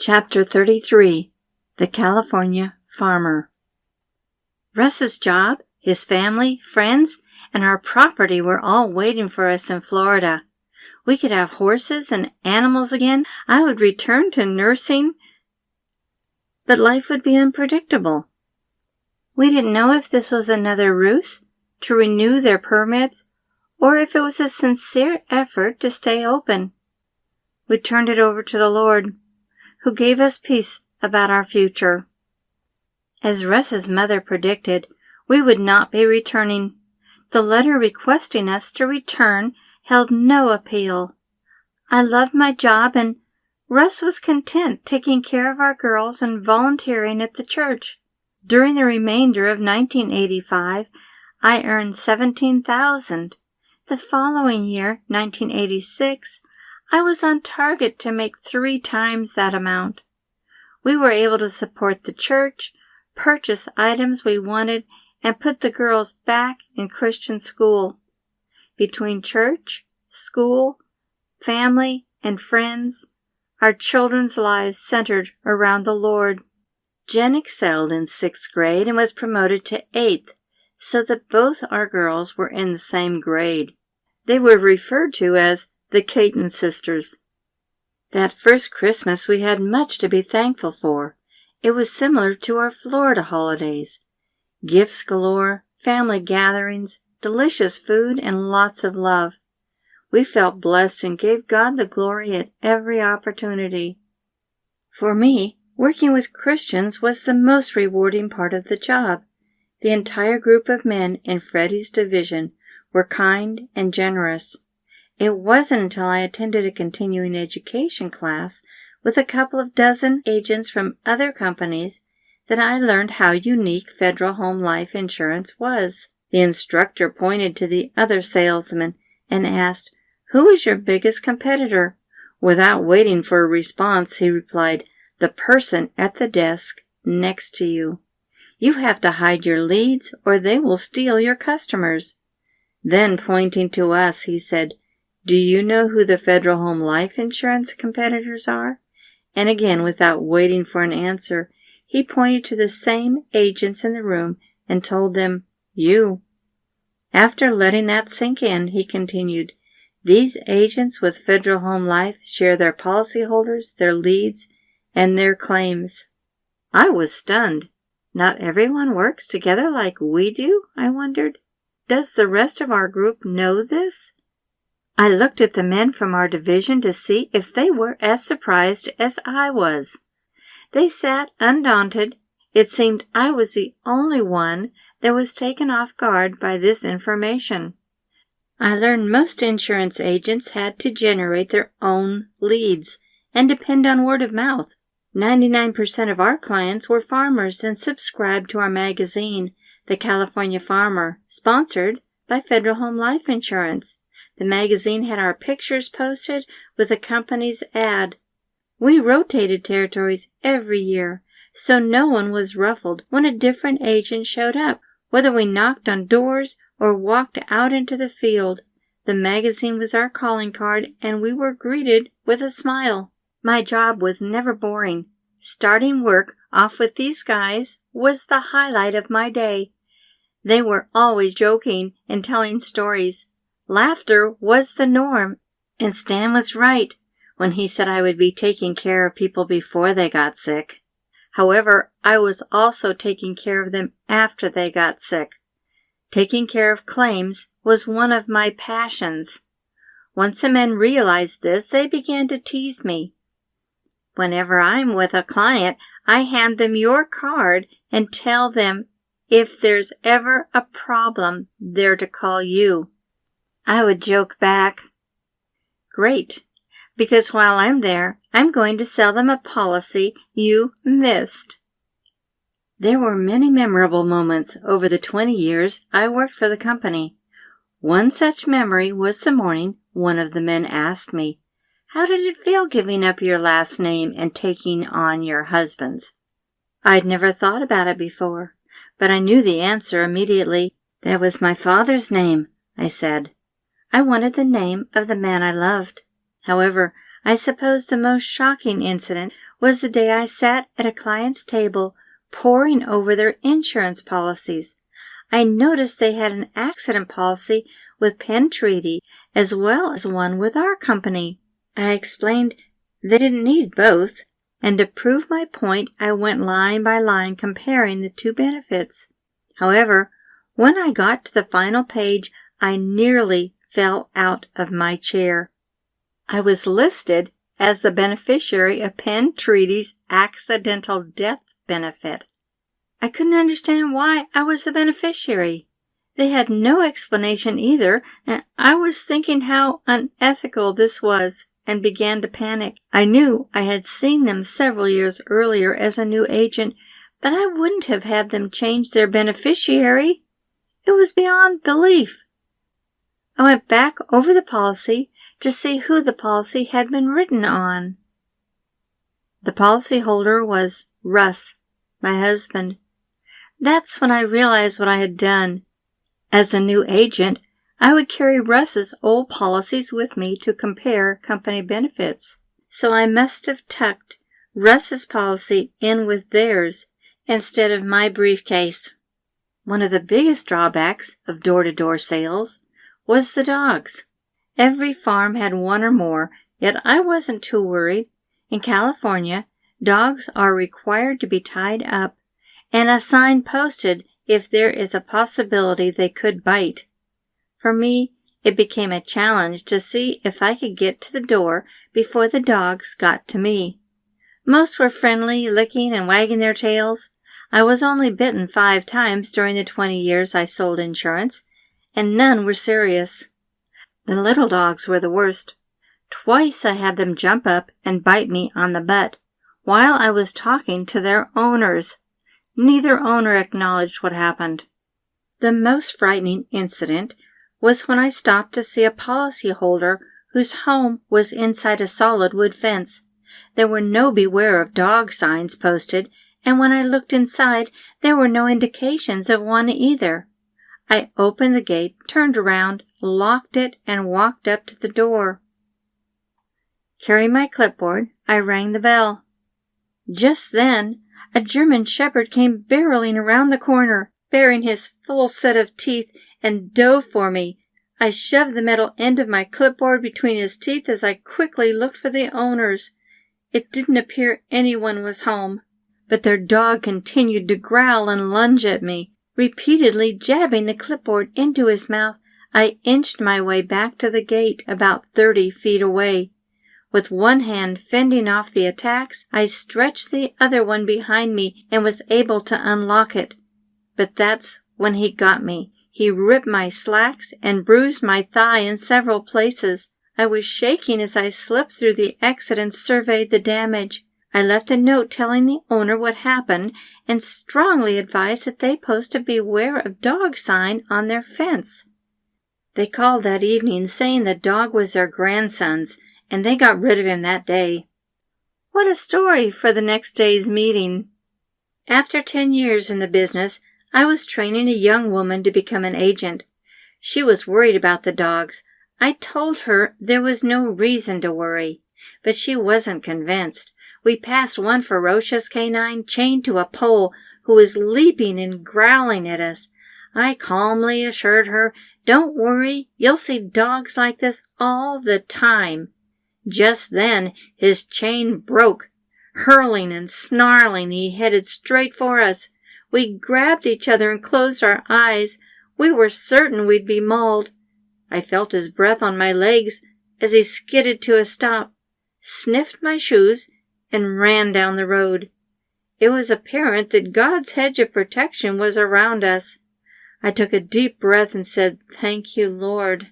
Chapter 33. The California Farmer. Russ's job, his family, friends, and our property were all waiting for us in Florida. We could have horses and animals again. I would return to nursing, but life would be unpredictable. We didn't know if this was another ruse to renew their permits or if it was a sincere effort to stay open. We turned it over to the Lord, who gave us peace about our future. As Russ's mother predicted, we would not be returning. The letter requesting us to return held no appeal. I loved my job, and Russ was content taking care of our girls and volunteering at the church. During the remainder of 1985, I earned $17,000. The following year, 1986, I was on target to make 3 times that amount. We were able to support the church, purchase items we wanted, and put the girls back in Christian school. Between church, school, family, and friends, our children's lives centered around the Lord. Jen excelled in 6th grade and was promoted to 8th, so that both our girls were in the same grade. They were referred to as the Caton sisters. That first Christmas we had much to be thankful for. It was similar to our Florida holidays. Gifts galore, family gatherings, delicious food, and lots of love. We felt blessed and gave God the glory at every opportunity. For me, working with Christians was the most rewarding part of the job. The entire group of men in Freddie's division were kind and generous. It wasn't until I attended a continuing education class with a couple of dozen agents from other companies that I learned how unique Federal Home Life Insurance was. The instructor pointed to the other salesman and asked, "Who is your biggest competitor?" Without waiting for a response, he replied, "The person at the desk next to you. You have to hide your leads or they will steal your customers." Then, pointing to us, he said, "Do you know who the Federal Home Life Insurance competitors are?" And again, without waiting for an answer, he pointed to the same agents in the room and told them, "You." After letting that sink in, he continued, "These agents with Federal Home Life share their policyholders, their leads, and their claims." I was stunned. Not everyone works together like we do, I wondered. Does the rest of our group know this? I looked at the men from our division to see if they were as surprised as I was. They sat undaunted. It seemed I was the only one that was taken off guard by this information. I learned most insurance agents had to generate their own leads and depend on word of mouth. 99% of our clients were farmers and subscribed to our magazine, The California Farmer, sponsored by Federal Home Life Insurance. The magazine had our pictures posted with the company's ad. We rotated territories every year, so no one was ruffled when a different agent showed up. Whether we knocked on doors or walked out into the field, the magazine was our calling card and we were greeted with a smile. My job was never boring. Starting work off with these guys was the highlight of my day. They were always joking and telling stories. Laughter was the norm, and Stan was right when he said I would be taking care of people before they got sick. However, I was also taking care of them after they got sick. Taking care of claims was one of my passions. Once the men realized this, they began to tease me. Whenever I'm with a client, I hand them your card and tell them if there's ever a problem, they're to call you. I would joke back, "Great, because while I'm there, I'm going to sell them a policy you missed." There were many memorable moments over the 20 years I worked for the company. One such memory was the morning one of the men asked me, "How did it feel giving up your last name and taking on your husband's?" I'd never thought about it before, but I knew the answer immediately. "That was my father's name," I said. I wanted the name of the man I loved. However, I suppose the most shocking incident was the day I sat at a client's table poring over their insurance policies. I noticed they had an accident policy with Penn Treaty as well as one with our company. I explained they didn't need both, and to prove my point, I went line by line comparing the two benefits. However, when I got to the final page, I nearly fell out of my chair. I was listed as the beneficiary of Penn Treaty's accidental death benefit. I couldn't understand why I was the beneficiary. They had no explanation either, and I was thinking how unethical this was and began to panic. I knew I had seen them several years earlier as a new agent, but I wouldn't have had them change their beneficiary. It was beyond belief. I went back over the policy to see who the policy had been written on. The policyholder was Russ, my husband. That's when I realized what I had done. As a new agent, I would carry Russ's old policies with me to compare company benefits. So I must have tucked Russ's policy in with theirs instead of my briefcase. One of the biggest drawbacks of door-to-door sales was the dogs. Every farm had one or more, yet I wasn't too worried. In California, dogs are required to be tied up and a sign posted if there is a possibility they could bite. For me, it became a challenge to see if I could get to the door before the dogs got to me. Most were friendly, licking and wagging their tails. I was only bitten 5 times during the 20 years I sold insurance, and none were serious. The little dogs were the worst. Twice I had them jump up and bite me on the butt while I was talking to their owners. Neither owner acknowledged what happened. The most frightening incident was when I stopped to see a policyholder whose home was inside a solid wood fence. There were no beware of dog signs posted, and when I looked inside, there were no indications of one either. I opened the gate, turned around, locked it, and walked up to the door. Carrying my clipboard, I rang the bell. Just then, a German shepherd came barreling around the corner, baring his full set of teeth, and dove for me. I shoved the metal end of my clipboard between his teeth as I quickly looked for the owners. It didn't appear anyone was home, but their dog continued to growl and lunge at me. Repeatedly jabbing the clipboard into his mouth, I inched my way back to the gate about 30 feet away. With one hand fending off the attacks, I stretched the other one behind me and was able to unlock it. But that's when he got me. He ripped my slacks and bruised my thigh in several places. I was shaking as I slipped through the exit and surveyed the damage. I left a note telling the owner what happened and strongly advised that they post a beware of dog sign on their fence. They called that evening saying the dog was their grandson's, and they got rid of him that day. What a story for the next day's meeting. After 10 years in the business, I was training a young woman to become an agent. She was worried about the dogs. I told her there was no reason to worry, but she wasn't convinced. We passed one ferocious canine chained to a pole who was leaping and growling at us. I calmly assured her, "Don't worry, you'll see dogs like this all the time." Just then, his chain broke. Hurling and snarling, he headed straight for us. We grabbed each other and closed our eyes. We were certain we'd be mauled. I felt his breath on my legs as he skidded to a stop, sniffed my shoes, and ran down the road. It was apparent that God's hedge of protection was around us. I took a deep breath and said, "Thank you, Lord."